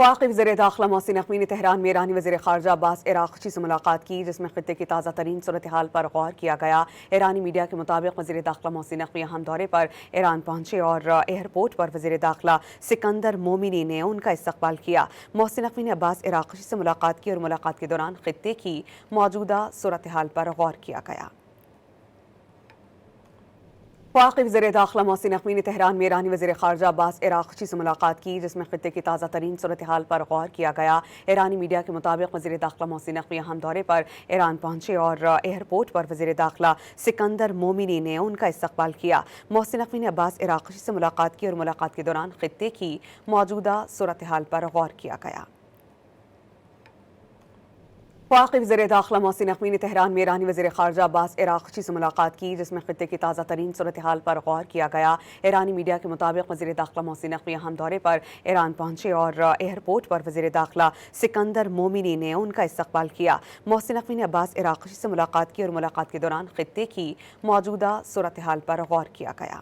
وفاقی وزیر داخلہ محسن نقوی نے تہران میں ایرانی وزیر خارجہ عباس عراقچی سے ملاقات کی، جس میں خطے کی تازہ ترین صورتحال پر غور کیا گیا۔ ایرانی میڈیا کے مطابق وزیر داخلہ محسن نقوی اہم دورے پر ایران پہنچے اور ایئرپورٹ پر وزیر داخلہ سکندر مومنی نے ان کا استقبال کیا۔ محسن نقوی نے عباس عراقچی سے ملاقات کی اور ملاقات کے دوران خطے کی موجودہ صورتحال پر غور کیا گیا۔ وفاقی وزیر داخلہ محسن نقوی نے تہران میں ایرانی وزیر خارجہ عباس عراقچی سے ملاقات کی، جس میں خطے کی تازہ ترین صورتحال پر غور کیا گیا۔ ایرانی میڈیا کے مطابق وزیر داخلہ محسن نقوی اہم دورے پر ایران پہنچے اور ایئرپورٹ پر وزیر داخلہ سکندر مومنی نے ان کا استقبال کیا۔ محسن نقوی نے عباس عراقچی سے ملاقات کی اور ملاقات کے دوران خطے کی موجودہ صورتحال پر غور کیا گیا۔ وفاقی وزیر داخلہ محسن نقوی نے تہران میں ایرانی وزیر خارجہ عباس عراقچی سے ملاقات کی، جس میں خطے کی تازہ ترین صورتحال پر غور کیا گیا۔ ایرانی میڈیا کے مطابق وزیر داخلہ محسن نقوی اہم دورے پر ایران پہنچے اور ایئرپورٹ پر وزیر داخلہ سکندر مومنی نے ان کا استقبال کیا۔ محسن نقوی نے عباس عراقچی سے ملاقات کی اور ملاقات کے دوران خطے کی موجودہ صورتحال پر غور کیا گیا۔